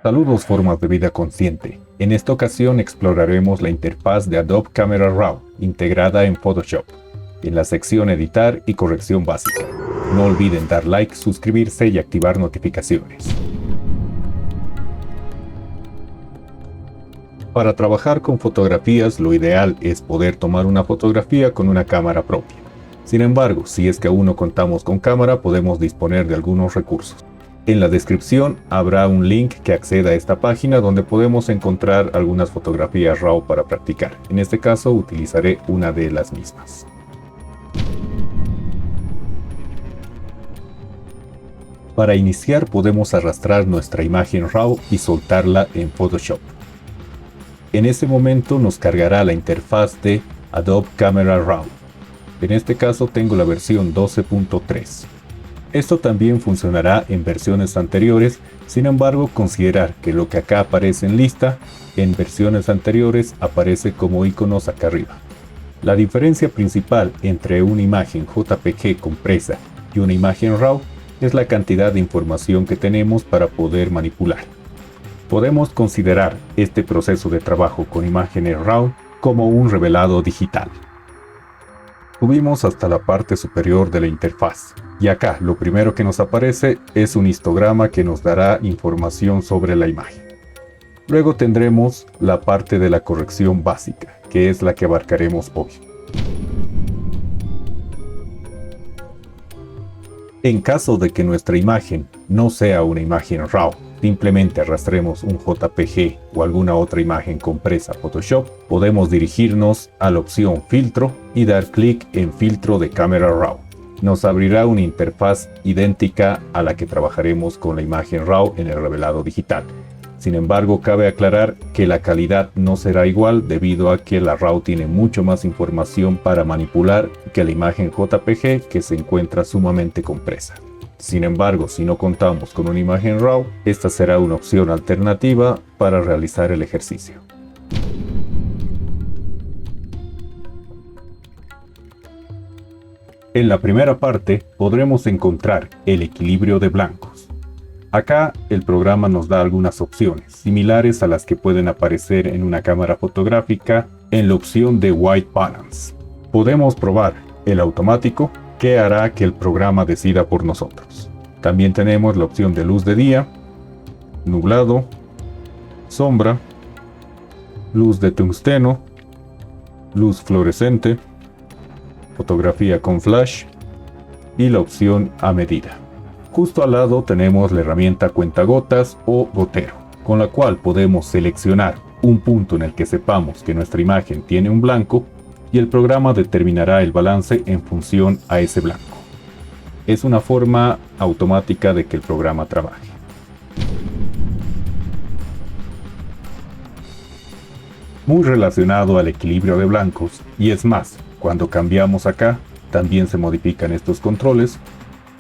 Saludos formas de vida consciente. En esta ocasión exploraremos la interfaz de Adobe Camera Raw integrada en Photoshop, en la sección Editar y Corrección Básica. No olviden dar like, suscribirse y activar notificaciones. Para trabajar con fotografías, lo ideal es poder tomar una fotografía con una cámara propia. Sin embargo, si es que aún no contamos con cámara, podemos disponer de algunos recursos. En la descripción habrá un link que acceda a esta página donde podemos encontrar algunas fotografías RAW para practicar. En este caso utilizaré una de las mismas. Para iniciar podemos arrastrar nuestra imagen RAW y soltarla en Photoshop. En ese momento nos cargará la interfaz de Adobe Camera Raw. En este caso tengo la versión 12.3. Esto también funcionará en versiones anteriores, sin embargo considerar que lo que acá aparece en lista, en versiones anteriores aparece como iconos acá arriba. La diferencia principal entre una imagen JPG compresa y una imagen RAW es la cantidad de información que tenemos para poder manipular. Podemos considerar este proceso de trabajo con imágenes RAW como un revelado digital. Subimos hasta la parte superior de la interfaz y acá lo primero que nos aparece es un histograma que nos dará información sobre la imagen. Luego tendremos la parte de la corrección básica, que es la que abarcaremos hoy. En caso de que nuestra imagen no sea una imagen RAW, simplemente arrastremos un JPG o alguna otra imagen compresa a Photoshop, podemos dirigirnos a la opción Filtro y dar clic en Filtro de Camera RAW. Nos abrirá una interfaz idéntica a la que trabajaremos con la imagen RAW en el revelado digital. Sin embargo, cabe aclarar que la calidad no será igual debido a que la RAW tiene mucho más información para manipular que la imagen JPG, que se encuentra sumamente compresa. Sin embargo, si no contamos con una imagen RAW, esta será una opción alternativa para realizar el ejercicio. En la primera parte podremos encontrar el equilibrio de blancos. Acá el programa nos da algunas opciones, similares a las que pueden aparecer en una cámara fotográfica en la opción de White Balance. Podemos probar el automático, que hará que el programa decida por nosotros. También tenemos la opción de luz de día, nublado, sombra, luz de tungsteno, luz fluorescente, fotografía con flash y la opción a medida. Justo al lado tenemos la herramienta cuentagotas o gotero, con la cual podemos seleccionar un punto en el que sepamos que nuestra imagen tiene un blanco y el programa determinará el balance en función a ese blanco. Es una forma automática de que el programa trabaje. Muy relacionado al equilibrio de blancos, y es más, cuando cambiamos acá, también se modifican estos controles,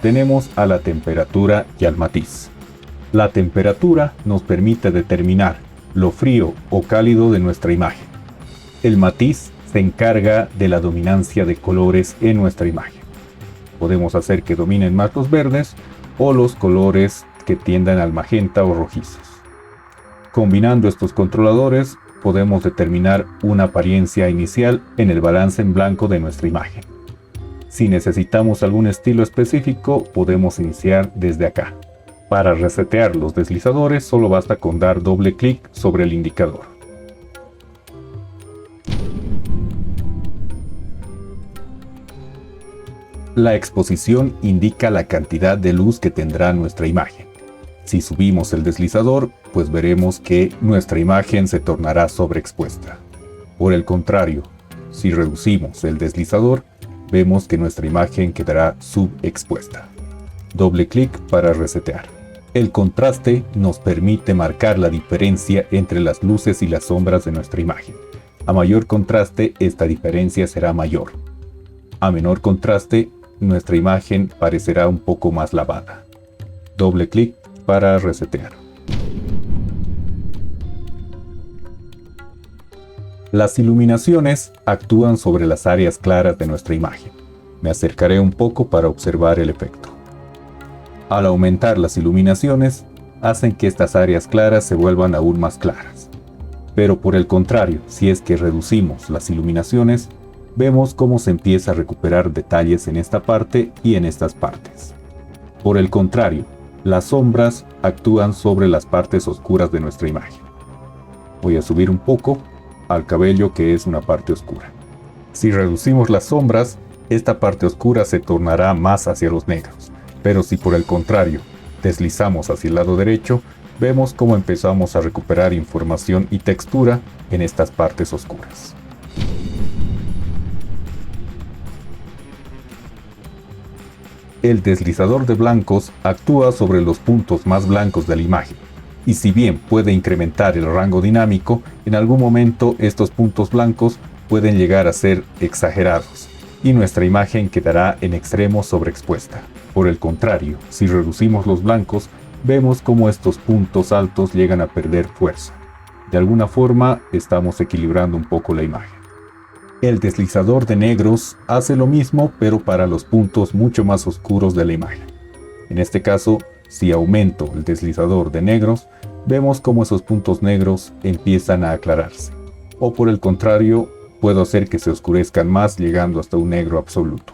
tenemos a la temperatura y al matiz. La temperatura nos permite determinar lo frío o cálido de nuestra imagen. El matiz se encarga de la dominancia de colores en nuestra imagen. Podemos hacer que dominen más los verdes o los colores que tiendan al magenta o rojizos. Combinando estos controladores, podemos determinar una apariencia inicial en el balance en blanco de nuestra imagen. Si necesitamos algún estilo específico, podemos iniciar desde acá. Para resetear los deslizadores, solo basta con dar doble clic sobre el indicador. La exposición indica la cantidad de luz que tendrá nuestra imagen. Si subimos el deslizador, pues veremos que nuestra imagen se tornará sobreexpuesta. Por el contrario, si reducimos el deslizador, vemos que nuestra imagen quedará subexpuesta. Doble clic para resetear. El contraste nos permite marcar la diferencia entre las luces y las sombras de nuestra imagen. A mayor contraste, esta diferencia será mayor. A menor contraste, nuestra imagen parecerá un poco más lavada. Doble clic para resetear. Las iluminaciones actúan sobre las áreas claras de nuestra imagen. Me acercaré un poco para observar el efecto. Al aumentar las iluminaciones, hacen que estas áreas claras se vuelvan aún más claras. Pero por el contrario, si es que reducimos las iluminaciones, vemos cómo se empieza a recuperar detalles en esta parte y en estas partes. Por el contrario, las sombras actúan sobre las partes oscuras de nuestra imagen. Voy a subir un poco al cabello, que es una parte oscura. Si reducimos las sombras, esta parte oscura se tornará más hacia los negros. Pero si por el contrario deslizamos hacia el lado derecho, vemos cómo empezamos a recuperar información y textura en estas partes oscuras. El deslizador de blancos actúa sobre los puntos más blancos de la imagen, y si bien puede incrementar el rango dinámico, en algún momento estos puntos blancos pueden llegar a ser exagerados, y nuestra imagen quedará en extremo sobreexpuesta. Por el contrario, si reducimos los blancos, vemos cómo estos puntos altos llegan a perder fuerza. De alguna forma, estamos equilibrando un poco la imagen. El deslizador de negros hace lo mismo, pero para los puntos mucho más oscuros de la imagen. En este caso, si aumento el deslizador de negros, vemos cómo esos puntos negros empiezan a aclararse. O por el contrario, puedo hacer que se oscurezcan más, llegando hasta un negro absoluto.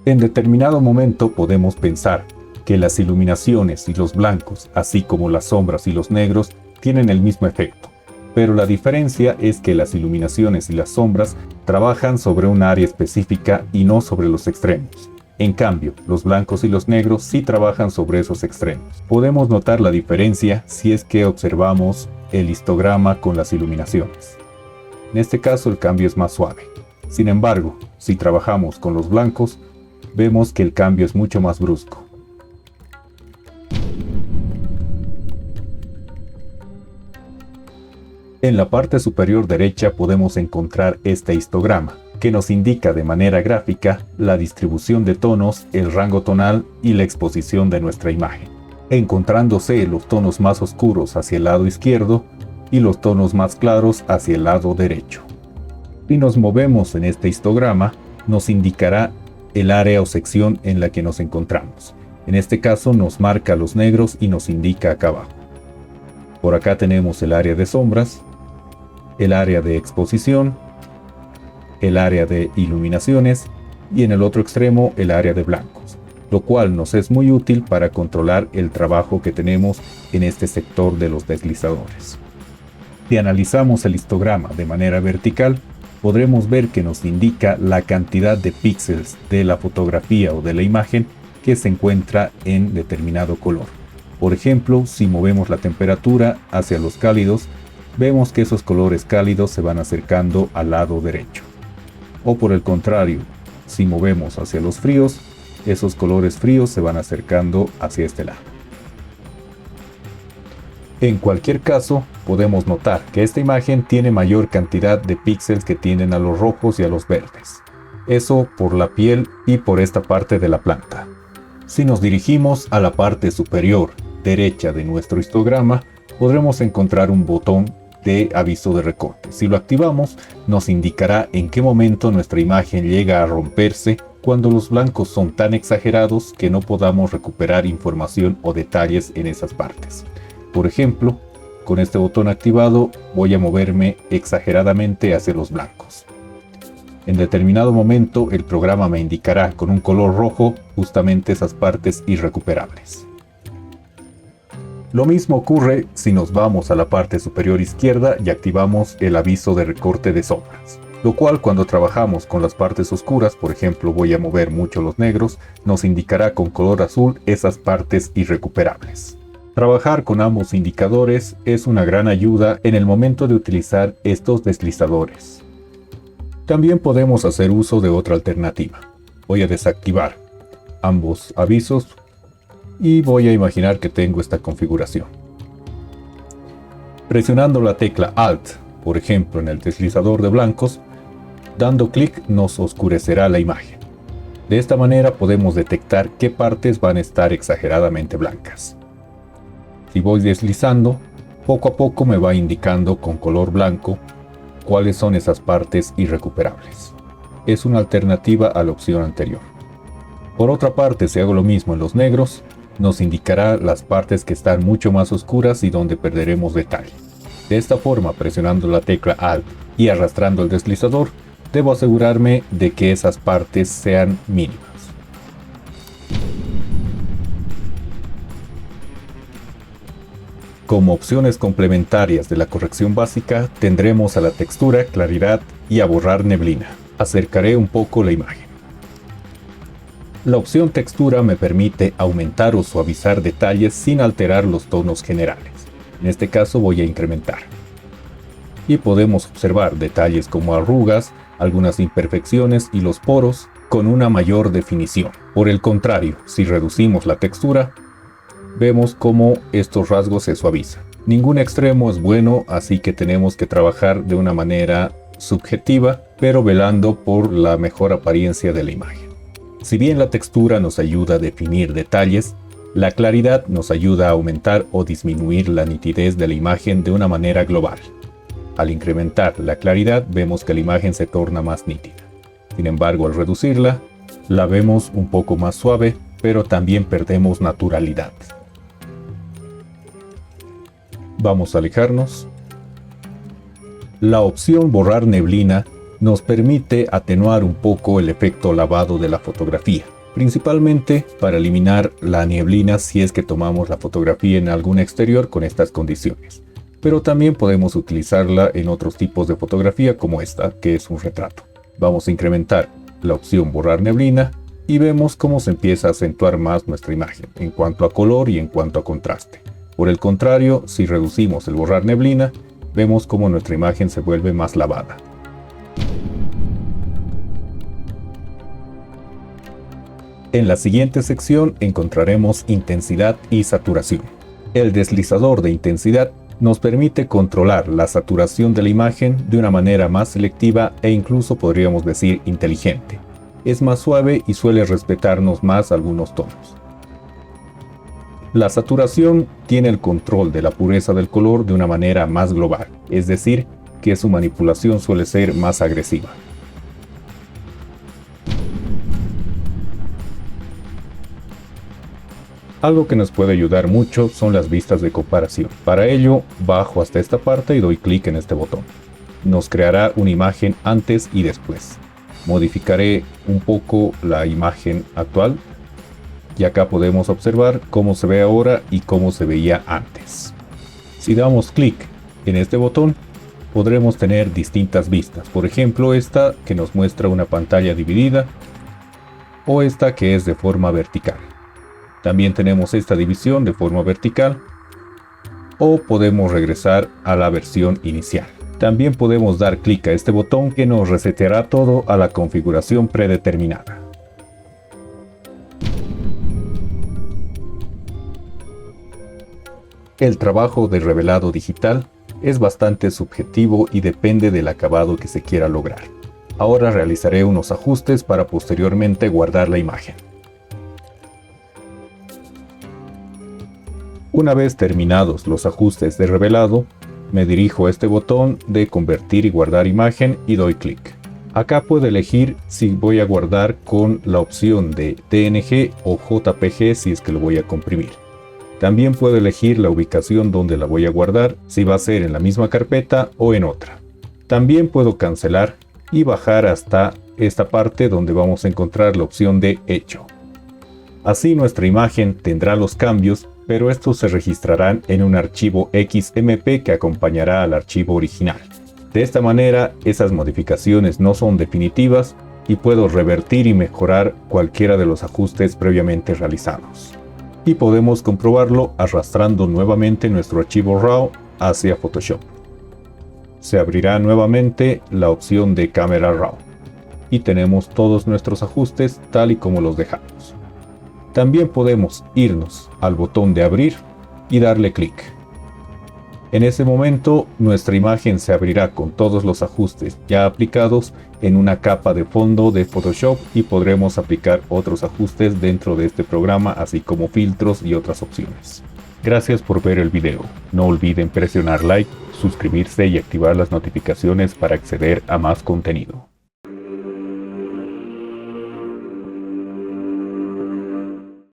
En determinado momento podemos pensar que las iluminaciones y los blancos, así como las sombras y los negros, tienen el mismo efecto. Pero la diferencia es que las iluminaciones y las sombras trabajan sobre un área específica y no sobre los extremos. En cambio, los blancos y los negros sí trabajan sobre esos extremos. Podemos notar la diferencia si es que observamos el histograma con las iluminaciones. En este caso el cambio es más suave. Sin embargo, si trabajamos con los blancos, vemos que el cambio es mucho más brusco. En la parte superior derecha podemos encontrar este histograma, que nos indica de manera gráfica la distribución de tonos, el rango tonal y la exposición de nuestra imagen, encontrándose los tonos más oscuros hacia el lado izquierdo y los tonos más claros hacia el lado derecho. Si nos movemos en este histograma, nos indicará el área o sección en la que nos encontramos. En este caso nos marca los negros y nos indica acá abajo. Por acá tenemos el área de sombras, el área de exposición, el área de iluminaciones y en el otro extremo el área de blancos, lo cual nos es muy útil para controlar el trabajo que tenemos en este sector de los deslizadores. Si analizamos el histograma de manera vertical, podremos ver que nos indica la cantidad de píxeles de la fotografía o de la imagen que se encuentra en determinado color. Por ejemplo, si movemos la temperatura hacia los cálidos, vemos que esos colores cálidos se van acercando al lado derecho. O por el contrario, si movemos hacia los fríos, esos colores fríos se van acercando hacia este lado. En cualquier caso, podemos notar que esta imagen tiene mayor cantidad de píxeles que tienden a los rojos y a los verdes. Eso por la piel y por esta parte de la planta. Si nos dirigimos a la parte superior derecha de nuestro histograma, podremos encontrar un botón de aviso de recorte. Si lo activamos, nos indicará en qué momento nuestra imagen llega a romperse cuando los blancos son tan exagerados que no podamos recuperar información o detalles en esas partes. Por ejemplo, con este botón activado voy a moverme exageradamente hacia los blancos. En determinado momento el programa me indicará con un color rojo justamente esas partes irrecuperables. Lo mismo ocurre si nos vamos a la parte superior izquierda y activamos el aviso de recorte de sombras, lo cual cuando trabajamos con las partes oscuras, por ejemplo voy a mover mucho los negros, nos indicará con color azul esas partes irrecuperables. Trabajar con ambos indicadores es una gran ayuda en el momento de utilizar estos deslizadores. También podemos hacer uso de otra alternativa. Voy a desactivar ambos avisos y voy a imaginar que tengo esta configuración. Presionando la tecla Alt, por ejemplo en el deslizador de blancos, dando clic nos oscurecerá la imagen. De esta manera podemos detectar qué partes van a estar exageradamente blancas. Si voy deslizando, poco a poco me va indicando con color blanco cuáles son esas partes irrecuperables. Es una alternativa a la opción anterior. Por otra parte, si hago lo mismo en los negros, nos indicará las partes que están mucho más oscuras y donde perderemos detalle. De esta forma, presionando la tecla Alt y arrastrando el deslizador, debo asegurarme de que esas partes sean mínimas. Como opciones complementarias de la corrección básica, tendremos a la textura, claridad y a borrar neblina. Acercaré un poco la imagen. La opción textura me permite aumentar o suavizar detalles sin alterar los tonos generales. En este caso voy a incrementar. Y podemos observar detalles como arrugas, algunas imperfecciones y los poros con una mayor definición. Por el contrario, si reducimos la textura, vemos cómo estos rasgos se suavizan. Ningún extremo es bueno, así que tenemos que trabajar de una manera subjetiva, pero velando por la mejor apariencia de la imagen. Si bien la textura nos ayuda a definir detalles, la claridad nos ayuda a aumentar o disminuir la nitidez de la imagen de una manera global. Al incrementar la claridad, vemos que la imagen se torna más nítida. Sin embargo, al reducirla, la vemos un poco más suave, pero también perdemos naturalidad. Vamos a alejarnos. La opción borrar neblina nos permite atenuar un poco el efecto lavado de la fotografía, principalmente para eliminar la neblina si es que tomamos la fotografía en algún exterior con estas condiciones. Pero también podemos utilizarla en otros tipos de fotografía como esta, que es un retrato. Vamos a incrementar la opción borrar neblina y vemos cómo se empieza a acentuar más nuestra imagen en cuanto a color y en cuanto a contraste. Por el contrario, si reducimos el borrar neblina, vemos cómo nuestra imagen se vuelve más lavada. En la siguiente sección encontraremos intensidad y saturación. El deslizador de intensidad nos permite controlar la saturación de la imagen de una manera más selectiva e incluso podríamos decir inteligente. Es más suave y suele respetarnos más algunos tonos. La saturación tiene el control de la pureza del color de una manera más global, es decir, que su manipulación suele ser más agresiva. Algo que nos puede ayudar mucho son las vistas de comparación. Para ello, bajo hasta esta parte y doy clic en este botón. Nos creará una imagen antes y después. Modificaré un poco la imagen actual y acá podemos observar cómo se ve ahora y cómo se veía antes. Si damos clic en este botón, podremos tener distintas vistas. Por ejemplo, esta que nos muestra una pantalla dividida o esta que es de forma vertical. También tenemos esta división de forma vertical o podemos regresar a la versión inicial. También podemos dar clic a este botón que nos reseteará todo a la configuración predeterminada. El trabajo de revelado digital es bastante subjetivo y depende del acabado que se quiera lograr. Ahora realizaré unos ajustes para posteriormente guardar la imagen. Una vez terminados los ajustes de revelado, me dirijo a este botón de convertir y guardar imagen y doy clic. Acá puedo elegir si voy a guardar con la opción de DNG o JPG si es que lo voy a comprimir. También puedo elegir la ubicación donde la voy a guardar, si va a ser en la misma carpeta o en otra. También puedo cancelar y bajar hasta esta parte donde vamos a encontrar la opción de hecho. Así nuestra imagen tendrá los cambios, pero estos se registrarán en un archivo XMP que acompañará al archivo original. De esta manera, esas modificaciones no son definitivas y puedo revertir y mejorar cualquiera de los ajustes previamente realizados. Y podemos comprobarlo arrastrando nuevamente nuestro archivo RAW hacia Photoshop. Se abrirá nuevamente la opción de Camera Raw y tenemos todos nuestros ajustes tal y como los dejamos. También podemos irnos al botón de abrir y darle clic. En ese momento nuestra imagen se abrirá con todos los ajustes ya aplicados en una capa de fondo de Photoshop y podremos aplicar otros ajustes dentro de este programa, así como filtros y otras opciones. Gracias por ver el video. No olviden presionar like, suscribirse y activar las notificaciones para acceder a más contenido.